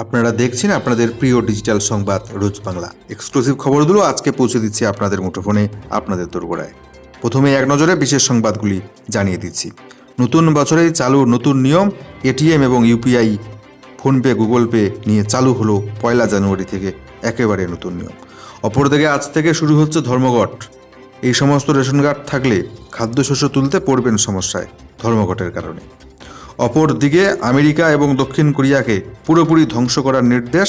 আপনারা দেখছেন আপনাদের প্রিয় ডিজিটাল সংবাদ রোজ বাংলা। এক্সক্লুসিভ খবরগুলো আজকে পৌঁছে দিচ্ছি আপনাদের মুঠোফোনে, আপনাদের দোরগোড়ায়। প্রথমে এক নজরে বিশেষ সংবাদগুলি জানিয়ে দিচ্ছি। নতুন বছরেই চালু নতুন নিয়ম, এটিএম এবং ইউপিআই, ফোনপে, গুগল পে নিয়ে চালু হলো 1 জানুয়ারি থেকে একেবারে নতুন নিয়ম। অপরদিকে আজ থেকে শুরু হচ্ছে ধর্মঘট। এই সমস্ত রেশন কার্ড থাকলে খাদ্যশস্য তুলতে পড়বেন সমস্যায় ধর্মঘটের কারণে। অপরদিকে আমেরিকা এবং দক্ষিণ কোরিয়াকে পুরোপুরি ধ্বংস করার নির্দেশ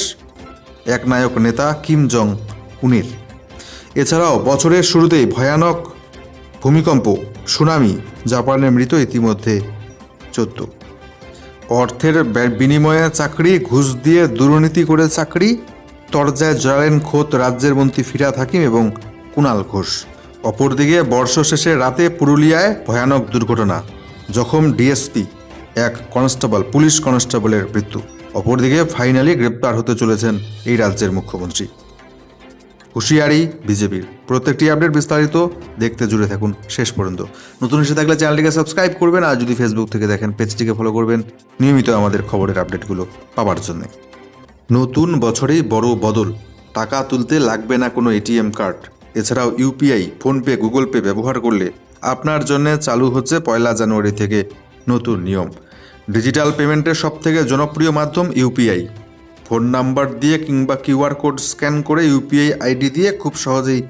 একনায়ক নেতা কিম জং উনের। এছাড়াও বছরের শুরুতেই ভয়ানক ভূমিকম্প, সুনামি, জাপানের মৃত ইতিমধ্যে 14। অর্থের বিনিময়ে চাকরি, ঘুষ দিয়ে দুর্নীতি করে চাকরি, তরজায় জড়ালেন খোদ রাজ্যের মন্ত্রী ফিরহাদ হাকিম এবং কুণাল ঘোষ। অপরদিকে বর্ষ শেষে রাতে পুরুলিয়ায় ভয়ানক দুর্ঘটনা, জখম ডিএসপি, এক কনস্টেবল, পুলিশ কনস্টেবলের মৃত্যু। অপরদিকে ফাইনালি গ্রেপ্তার হতে চলেছেন এই রাজ্যের মুখ্যমন্ত্রী। হুঁশিয়ারি বিজেপির। প্রত্যেকটি আপডেট বিস্তারিত দেখতে জুড়ে থাকুন শেষ পর্যন্ত। নতুন এসে থাকলে চ্যানেলটিকে সাবস্ক্রাইব করবেন, আর যদি ফেসবুক থেকে দেখেন পেজটিকে ফলো করবেন নিয়মিত আমাদের খবরের আপডেটগুলো পাওয়ার জন্য। নতুন বছরেই বড় বদল, টাকা তুলতে লাগবে না কোনো এটিএম কার্ড। এছাড়াও ইউপিআই, ফোনপে, গুগল পে ব্যবহার করলে আপনার জন্য চালু হচ্ছে 1 জানুয়ারি থেকে নতুন নিয়ম। ডিজিটাল পেমেন্টের সবথেকে জনপ্রিয় মাধ্যম ইউপিআই। ফোন নাম্বার দিয়ে কিংবা কিউআর কোড স্ক্যান করে ইউপিআই আইডি দিয়ে খুব সহজেই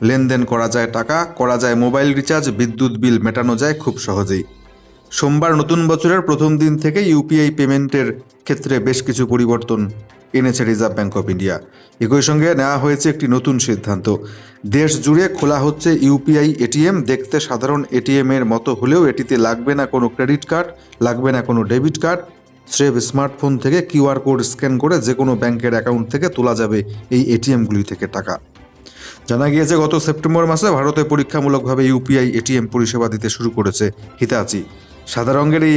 লেনদেন করা যায়, টাকা করা যায়, মোবাইল রিচার্জ, বিদ্যুৎ বিল মেটানো যায় খুব সহজেই। সোমবার নতুন বছরের প্রথম দিন থেকে ইউপিআই পেমেন্টের ক্ষেত্রে বেশ কিছু পরিবর্তন এনেছে রিজার্ভ ব্যাঙ্ক অফ ইন্ডিয়া। একই সঙ্গে নেওয়া হয়েছে একটি নতুন সিদ্ধান্ত। দেশ জুড়ে খোলা হচ্ছে ইউপিআই এটিএম। দেখতে সাধারণ এটিএমের মতো হলেও এটিতে লাগবে না কোনো ক্রেডিট কার্ড, লাগবে না কোনো ডেবিট কার্ড। স্রেফ স্মার্টফোন থেকে কিউআর কোড স্ক্যান করে যে কোনো ব্যাংকের অ্যাকাউন্ট থেকে তোলা যাবে এই এটিএমগুলি থেকে টাকা। জানা গিয়েছে গত সেপ্টেম্বর মাসে ভারতে পরীক্ষামূলকভাবে ইউপিআই এটিএম পরিষেবা দিতে শুরু করেছে হিতাচি। সাদা রঙের এই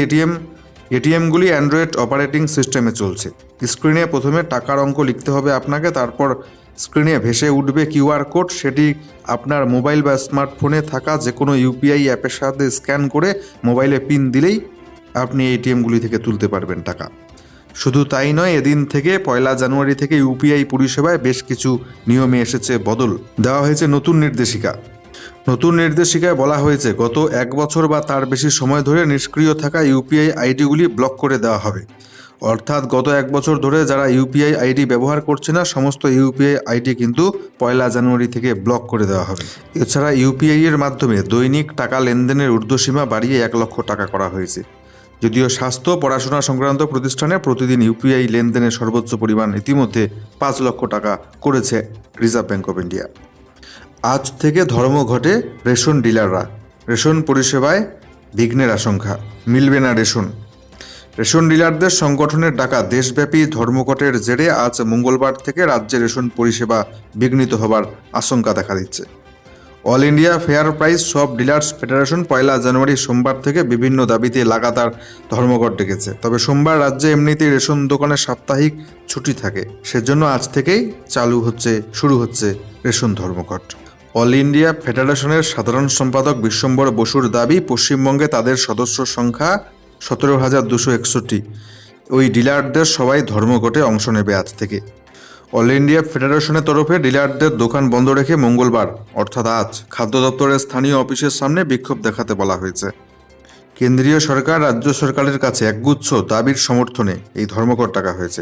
এটিএমগুলি অ্যান্ড্রয়েড অপারেটিং সিস্টেমে চলছে। স্ক্রিনে প্রথমে টাকার অঙ্ক লিখতে হবে আপনাকে, তারপর স্ক্রিনে ভেসে উঠবে কিউআর কোড। সেটি আপনার মোবাইল বা স্মার্টফোনে থাকা যে কোনো ইউপিআই অ্যাপের সাথে স্ক্যান করে মোবাইলে পিন দিলেই আপনি এটিএমগুলি থেকে তুলতে পারবেন টাকা। শুধু তাই নয়, এদিন থেকে 1 জানুয়ারি থেকে ইউপিআই পরিষেবায় বেশ কিছু নিয়মে এসেছে বদল। দেওয়া হয়েছে নতুন নির্দেশিকা। নতুন নির্দেশিকায় বলা হয়েছে গত 1 বছর বা তার বেশি সময় ধরে নিষ্ক্রিয় থাকা ইউপিআই আইডিগুলি ব্লক করে দেওয়া হবে। অর্থাৎ গত 1 বছর ধরে যারা ইউপিআই আইডি ব্যবহার করছে না, সমস্ত ইউপিআই আইডি কিন্তু 1 জানুয়ারি থেকে ব্লক করে দেওয়া হবে। এছাড়া ইউপিআই এর মাধ্যমে দৈনিক টাকা লেনদেনের ঊর্ধ্বসীমা বাড়িয়ে 1 লক্ষ টাকা করা হয়েছে। যদিও স্বাস্থ্য, পড়াশোনা সংক্রান্ত প্রতিষ্ঠানে প্রতিদিন ইউপিআই লেনদেনের সর্বোচ্চ পরিমাণ ইতিমধ্যে 5 লক্ষ টাকা করেছে রিজার্ভ ব্যাঙ্ক অফ ইন্ডিয়া। আজ থেকে ধর্মঘটে রেশন ডিলাররা। রেশন পরিষেবায় বিঘ্নের আশঙ্কা, মিলবে না রেশন। রেশন ডিলারদের সংগঠনের ডাকা দেশব্যাপী ধর্মঘটের জেরে আজ মঙ্গলবার থেকে রাজ্যে রেশন পরিষেবা বিঘ্নিত হবার আশঙ্কা দেখা দিচ্ছে। অল ইন্ডিয়া ফেয়ার প্রাইস সব ডিলার্স ফেডারেশন 1 জানুয়ারি সোমবার থেকে বিভিন্ন দাবিতে লাগাতার ধর্মঘট ডেকেছে। তবে সোমবার রাজ্যে এমনিতেই রেশন দোকানের সাপ্তাহিক ছুটি থাকে, সেজন্য আজ থেকেই শুরু হচ্ছে রেশন ধর্মঘট। অল ইন্ডিয়া ফেডারেশনের সাধারণ সম্পাদক বিশ্বম্বর বসুর দাবি, পশ্চিমবঙ্গে তাদের সদস্য সংখ্যা 17,261। ওই ডিলারদের সবাই ধর্মঘটে অংশ নেবে আজ থেকে। অল ইন্ডিয়া ফেডারেশনের তরফে ডিলারদের দোকান বন্ধ রেখে মঙ্গলবার অর্থাৎ আজ খাদ্য দপ্তরের স্থানীয় অফিসের সামনে বিক্ষোভ দেখাতে বলা হয়েছে। কেন্দ্রীয় সরকার রাজ্য সরকারের কাছে একগুচ্ছ দাবির সমর্থনে এই ধর্মঘট ডাকা হয়েছে।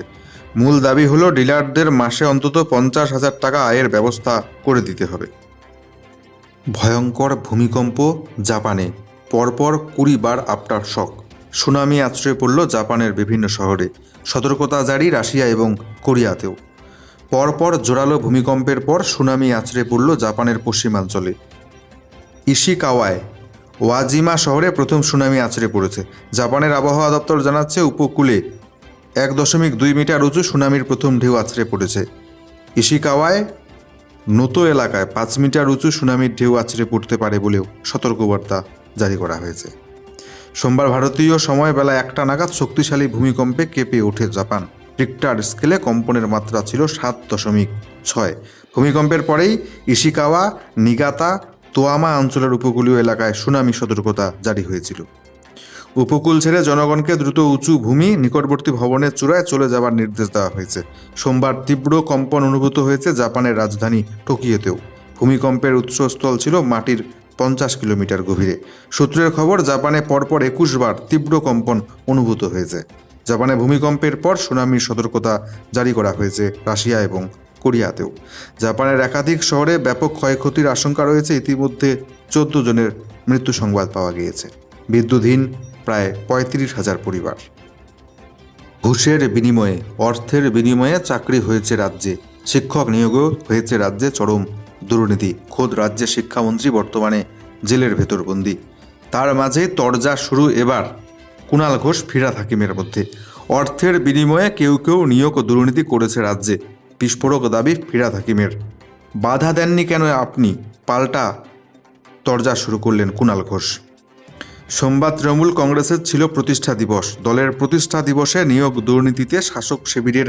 মূল দাবি হলো ডিলারদের মাসে অন্তত 50,000 টাকা আয়ের ব্যবস্থা করে দিতে হবে। ভয়ঙ্কর ভূমিকম্প জাপানে, পরপর 20 বার আফটার শক। সুনামি আছড়ে পড়ল জাপানের বিভিন্ন শহরে। সতর্কতা জারি রাশিয়া এবং কোরিয়াতেও। পরপর জোরালো ভূমিকম্পের পর সুনামি আছড়ে পড়ল জাপানের পশ্চিমাঞ্চলে। ইশিকাওয়ায় ওয়াজিমা শহরে প্রথম সুনামি আছড়ে পড়েছে। জাপানের আবহাওয়া দপ্তর জানাচ্ছে উপকূলে 1.2 মিটার উঁচু সুনামির প্রথম ঢেউ আছড়ে পড়েছে। ইশিকাওয়ায় নোতো এলাকায় 5 মিটার উঁচু সুনামির ঢেউ আছড়ে পড়তে পারে বলেও সতর্কবার্তা জারি করা হয়েছে। সোমবার ভারতীয় সময় বেলা 1টা নাগাদ শক্তিশালী ভূমিকম্পে কেঁপে ওঠে জাপান। রিক্টার স্কেলে কম্পনের মাত্রা ছিল 7.6। ভূমিকম্পের পরেই ইশিকাওয়া, নিগাতা, তোয়ামা অঞ্চলের উপকূলীয় এলাকায় সুনামি সতর্কতা জারি হয়েছিল। উপকূল ছেড়ে জনগণকে দ্রুত উঁচু ভূমি নিকটবর্তী ভবনের চূড়ায় চলে যাবার নির্দেশ দেওয়া হয়েছে। সোমবার তীব্র কম্পন অনুভূত হয়েছে জাপানের রাজধানী টোকিওতেও। ভূমিকম্পের উৎসস্থল ছিল মাটির 50 কিলোমিটার গভীরে। সূত্রের খবর, জাপানে পরপর 21 বার তীব্র কম্পন অনুভূত হয়েছে। জাপানে ভূমিকম্পের পর সুনামির সতর্কতা জারি করা হয়েছে রাশিয়া এবং কোরিয়াতেও। জাপানের একাধিক শহরে ব্যাপক ক্ষয়ক্ষতির আশঙ্কা রয়েছে। ইতিমধ্যে 14 জনের মৃত্যু সংবাদ পাওয়া গিয়েছে। বিদ্যুৎহীন প্রায় 35,000 পরিবার। ঘুষের বিনিময়ে, অর্থের বিনিময়ে চাকরি হয়েছে রাজ্যে। শিক্ষক নিয়োগও হয়েছে রাজ্যে চরম দুর্নীতি। খোদ রাজ্যের শিক্ষামন্ত্রী বর্তমানে জেলের ভেতর বন্দী। তার মাঝেই তরজা শুরু এবার কুণাল ঘোষ ফিরহাদ হাকিমের মধ্যে। অর্থের বিনিময়ে কেউ কেউ নিয়োগ ও দুর্নীতি করেছে রাজ্যে, বিস্ফোরক দাবি ফিরহাদ হাকিমের। বাধা দেননি কেন আপনি, পাল্টা তরজা শুরু করলেন কুণাল ঘোষ। সোমবার তৃণমূল কংগ্রেসের ছিল প্রতিষ্ঠা দিবস। দলের প্রতিষ্ঠা দিবসে নিয়োগ দুর্নীতিতে শাসক শিবিরের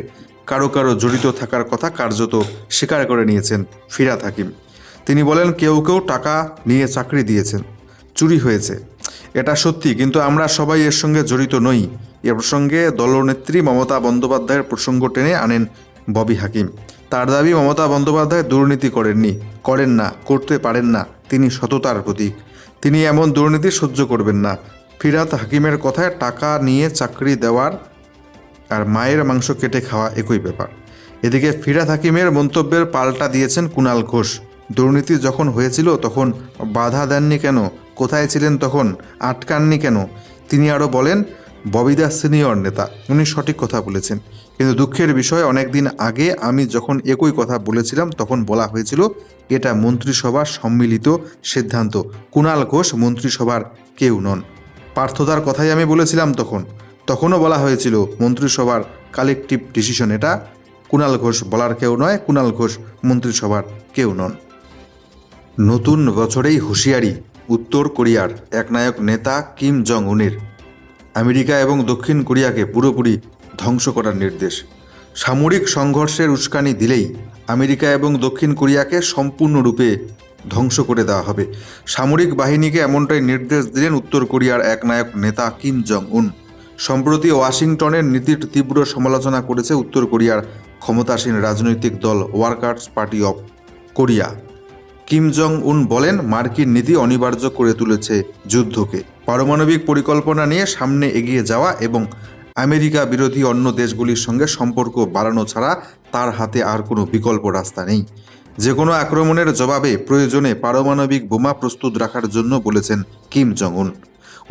কারো কারো জড়িত থাকার কথা কার্যত স্বীকার করে নিয়েছেন ফিরহাদ হাকিম। তিনি বলেন, কেউ কেউ টাকা নিয়ে চাকরি দিয়েছেন, চুরি হয়েছে, এটা সত্যি, কিন্তু আমরা সবাই এর সঙ্গে জড়িত নই। এ প্রসঙ্গে দলনেত্রী মমতা বন্দ্যোপাধ্যায়ের প্রসঙ্গ টেনে আনেন ববি হাকিম। তার দাবি, মমতা বন্দ্যোপাধ্যায় দুর্নীতি করেননি, করেন না, করতে পারেন না। তিনি সততার প্রতীক। তিনি এমন দুর্নীতি সহ্য করবেন না। ফিরহাদ হাকিমের কথায় টাকা নিয়ে চাকরি দেওয়ার আর মায়ের মাংস কেটে খাওয়া একই ব্যাপার। এদিকে ফিরহাদ হাকিমের মন্তব্যের পাল্টা দিয়েছেন কুণাল ঘোষ। দুর্নীতি যখন হয়েছিল তখন বাধা দেননি কেন, কোথায় ছিলেন তখন, আটকাননি কেন? তিনি আরও বলেন, ববিদা সিনিয়র নেতা, উনি সঠিক কথা বলেছেন, কিন্তু দুঃখের বিষয় অনেকদিন আগে আমি যখন একই কথা বলেছিলাম তখন বলা হয়েছিল এটা মন্ত্রিসভার সম্মিলিত সিদ্ধান্ত। কুণাল ঘোষ মন্ত্রিসভার কেউ নন। পার্থতার কথাই আমি বলেছিলাম তখনও বলা হয়েছিল মন্ত্রিসভার কালেকটিভ ডিসিশন এটা। কুণাল ঘোষ বলার কেউ নয়, কুণাল ঘোষ মন্ত্রিসভার কেউ নন। নতুন বছরেই হুঁশিয়ারি উত্তর কোরিয়ার একনায়ক নেতা কিম জং উনের। আমেরিকা এবং দক্ষিণ কোরিয়াকে পুরোপুরি ধ্বংস করার নির্দেশ। সামরিক সংঘর্ষের উস্কানি দিলেই আমেরিকা এবং দক্ষিণ কোরিয়াকে সম্পূর্ণরূপে ধ্বংস করে দেওয়া হবে। সামরিক বাহিনীকে এমনটাই নির্দেশ দিলেন উত্তর কোরিয়ার একনায়ক নেতা কিম জং উন। সম্প্রতি ওয়াশিংটনের নীতির তীব্র সমালোচনা করেছে উত্তর কোরিয়ার ক্ষমতাসীন রাজনৈতিক দল workers party of Korea. Kim Jong Un বলেন, মার্কিন নীতি অনিবার্য করে তুলেছে যুদ্ধকে। পারমাণবিক পরিকল্পনা নিয়ে সামনে এগিয়ে যাওয়া এবং আমেরিকা বিরোধী অন্য দেশগুলির সঙ্গে সম্পর্ক বাড়ানো ছাড়া তার হাতে আর কোনো বিকল্প রাস্তা নেই। যে কোনো আক্রমণের জবাবে প্রয়োজনে পারমাণবিক বোমা প্রস্তুত রাখার জন্য বলেছেন কিম জং উন।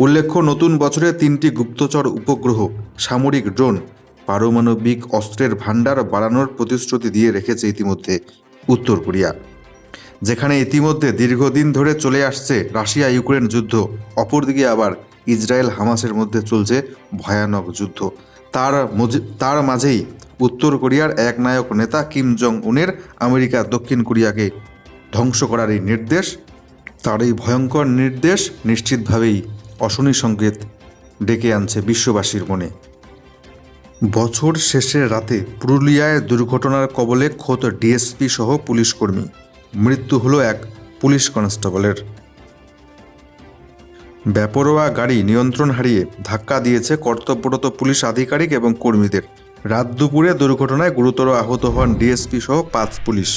উল্লেখ্য, নতুন বছরে 3টি গুপ্তচর উপগ্রহ, সামরিক ড্রোন, পারমাণবিক অস্ত্রের ভাণ্ডার বাড়ানোর প্রতিশ্রুতি দিয়ে রেখেছে ইতিমধ্যে উত্তর কোরিয়া। যেখানে ইতিমধ্যে দীর্ঘদিন ধরে চলে আসছে রাশিয়া ইউক্রেন যুদ্ধ, অপরদিকে আবার ইসরায়েল হামাসের মধ্যে চলছে ভয়ানক যুদ্ধ। তার মাঝেই উত্তর কোরিয়ার একনায়ক নেতা কিম জং উনের আমেরিকা দক্ষিণ কোরিয়াকে ধ্বংস করার এই নির্দেশ, তার এই ভয়ঙ্কর নির্দেশ নিশ্চিতভাবেই অশনি সংকেত ডেকে আনছে বিশ্ববাসীর মনে। বছর শেষের রাতে পুরুলিয়ায় দুর্ঘটনার কবলে খোদ ডিএসপি সহ পুলিশকর্মী। মৃত্যু হলো এক পুলিশ কনস্টেবলের। বেপরোয়া গাড়ি নিয়ন্ত্রণ হারিয়ে ধাক্কা দিয়েছে কর্তব্যরত পুলিশ আধিকারিক এবং কর্মীদের। রাত দুপুরে দুর্ঘটনায় গুরুতর আহত হন ডিএসপি সহ 5 পুলিশ।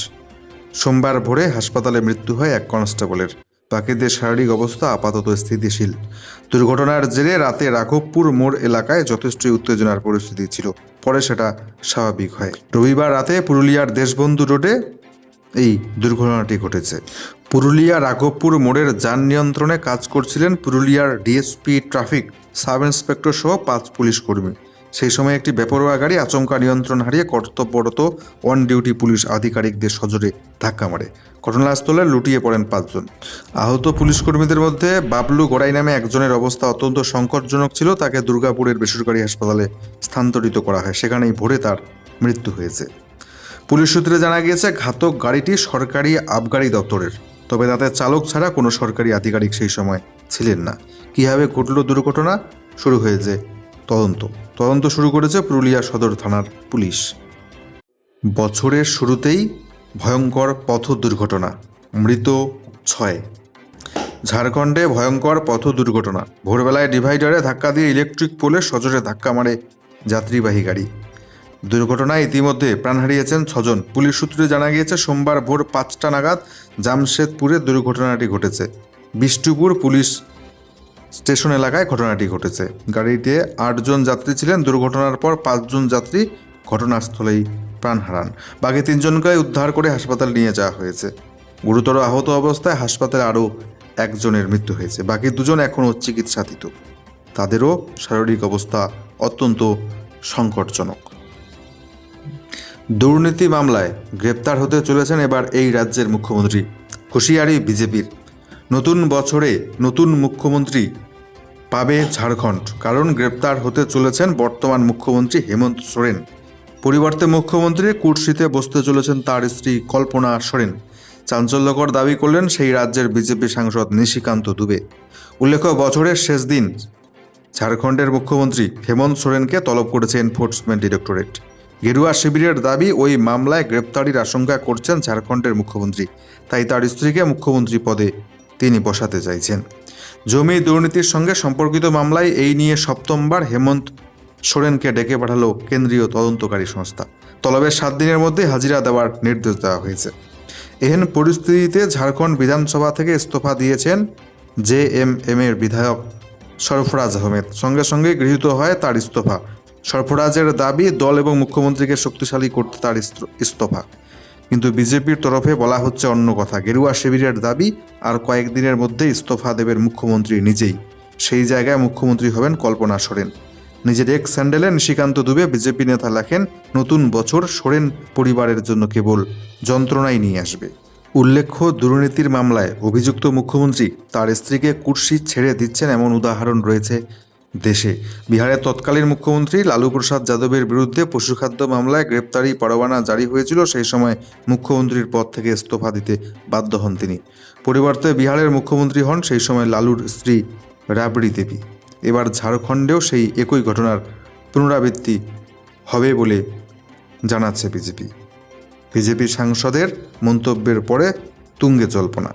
সোমবার ভোরে হাসপাতালে মৃত্যু হয় এক কনস্টেবলের। বাকিদের শারীরিক অবস্থা আপাতত স্থিতিশীল। দুর্ঘটনার জেরে রাতে রাঘবপুর মোড় এলাকায় যথেষ্টই উত্তেজনার পরিস্থিতি ছিল, পরে সেটা স্বাভাবিক হয়। রবিবার রাতে পুরুলিয়ার দেশবন্ধু রোডে এই দুর্ঘটনাটি ঘটেছে। পুরুলিয়া রাঘবপুর মোড়ের যান নিয়ন্ত্রণে কাজ করছিলেন পুরুলিয়ার ডিএসপি ট্রাফিক সাব ইন্সপেক্টর সহ 5 পুলিশ কর্মী। সেই সময় একটি বেপরোয়া গাড়ি আচমকা নিয়ন্ত্রণ হারিয়ে কর্তব্যরত অন ডিউটি পুলিশ আধিকারিকদের সজোরে ধাক্কা মারে। ঘটনাস্থলে লুটিয়ে পড়েন 5 জন। আহত পুলিশ কর্মীদের মধ্যে বাবলু গড়াই নামে একজনের অবস্থা অত্যন্ত সংকটজনক ছিল। তাকে দুর্গাপুরের বেসরকারি হাসপাতালে স্থানান্তরিত করা হয়। সেখানেই ভোরে তার মৃত্যু হয়েছে। পুলিশ সূত্রে জানা গিয়েছে, ঘাতক গাড়িটি সরকারি আবগারি দপ্তরের, তবে তাতে চালক ছাড়া কোনো সরকারি আধিকারিক সেই সময় ছিলেন না। কীভাবে ঘটল দুর্ঘটনা, শুরু হয়েছে তদন্ত শুরু করেছে পুরুলিয়া সদর থানার পুলিশ। বছরের শুরুতেই ভয়ঙ্কর পথ দুর্ঘটনা, মৃত 6। ঝাড়খণ্ডে ভয়ঙ্কর পথ দুর্ঘটনা। ভোরবেলায় ডিভাইডারে ধাক্কা দিয়ে ইলেকট্রিক পোলে সজোরে ধাক্কা মারে যাত্রীবাহী গাড়ি। দুর্ঘটনায় ইতিমধ্যে প্রাণ হারিয়েছেন 6 জন। পুলিশ সূত্রে জানা গিয়েছে, সোমবার ভোর 5টা নাগাদ জামশেদপুরে দুর্ঘটনাটি ঘটেছে। বিষ্ণুপুর পুলিশ স্টেশন এলাকায় ঘটনাটি ঘটেছে। গাড়িতে 8 জন যাত্রী ছিলেন। দুর্ঘটনার পর 5 জন যাত্রী ঘটনাস্থলেই প্রাণ হারান। বাকি 3 জনকে উদ্ধার করে হাসপাতালে নিয়ে যাওয়া হয়েছে। গুরুতর আহত অবস্থায় হাসপাতালে আরও 1 জনের মৃত্যু হয়েছে। বাকি 2 জন এখনও চিকিৎসাধীন। তাদেরও শারীরিক অবস্থা অত্যন্ত সংকটজনক। দুর্নীতি মামলায় গ্রেপ্তার হতে চলেছেন এবার এই রাজ্যের মুখ্যমন্ত্রী। হুঁশিয়ারি বিজেপির। নতুন বছরে নতুন মুখ্যমন্ত্রী পাবে ঝাড়খণ্ড, কারণ গ্রেপ্তার হতে চলেছেন বর্তমান মুখ্যমন্ত্রী হেমন্ত সোরেন। পরিবর্তে মুখ্যমন্ত্রীর কুর্সিতে বসতে চলেছেন তার স্ত্রী কল্পনা সোরেন। চাঞ্চল্যকর দাবি করলেন সেই রাজ্যের বিজেপি সাংসদ নিশিকান্ত দুবে। উল্লেখ্য, বছরের শেষ দিন ঝাড়খণ্ডের মুখ্যমন্ত্রী হেমন্ত সোরেনকে তলব করেছে এনফোর্সমেন্ট ডিরেক্টরেট। গেরুয়া শিবিরের দাবি, ওই মামলায় গ্রেপ্তারির আশঙ্কা করছেন ঝাড়খণ্ডের মুখ্যমন্ত্রী, তাই তার স্ত্রীকে মুখ্যমন্ত্রী পদে তিনি বসাতে চাইছেন। জমি দুর্নীতির সঙ্গে সম্পর্কিত মামলায় এই নিয়ে 7বার হেমন্ত সোরেনকে ডেকে পাঠালো কেন্দ্রীয় তদন্তকারী সংস্থা। তলবের 7 দিনের মধ্যে হাজিরা দেওয়ার নির্দেশ দেওয়া হয়েছে। এহেন পরিস্থিতিতে ঝাড়খণ্ড বিধানসভা থেকে ইস্তফা দিয়েছেন জেএমএম-এর বিধায়ক সরফরাজ আহমেদ। সঙ্গে সঙ্গে গৃহীত হয় তার ইস্তফা। সরফরাজের দাবি, দল এবং মুখ্যমন্ত্রীকে শক্তিশালী করতে তার ইস্তফা। কিন্তু বিজেপির তরফে বলা হচ্ছে অন্য কথা। গেরুয়া শিবিরের দাবি, আর কয়েকদিনের মধ্যে ইস্তফা দেবেন মুখ্যমন্ত্রী নিজেই। সেই জায়গায় মুখ্যমন্ত্রী হবেন কল্পনা সোরেন। নিজের এক্স স্যান্ডেলে নিশিকান্ত দুবে বিজেপি নেতা লেখেন, নতুন বছর সোরেন পরিবারের জন্য কেবল যন্ত্রণাই নিয়ে আসবে। উল্লেখ্য, দুর্নীতির মামলায় অভিযুক্ত মুখ্যমন্ত্রী তার স্ত্রীকে কুর্সি ছেড়ে দিচ্ছেন এমন উদাহরণ রয়েছে দেশে। বিহারের তৎকালীন মুখ্যমন্ত্রী লালু প্রসাদ যাদবের বিরুদ্ধে পশুখাদ্য মামলায় গ্রেপ্তারি পরোয়ানা জারি হয়েছিল। সেই সময় মুখ্যমন্ত্রীর পদ থেকে ইস্তফা দিতে বাধ্য হন তিনি। পরিবর্তে বিহারের মুখ্যমন্ত্রী হন সেই সময় লালুর স্ত্রী রাবড়ি দেবী। এবার ঝাড়খণ্ডেও সেই একই ঘটনার পুনরাবৃত্তি হবে বলে জানাচ্ছে বিজেপি। বিজেপি সাংসদের মন্তব্যের পরে তুঙ্গে জল্পনা।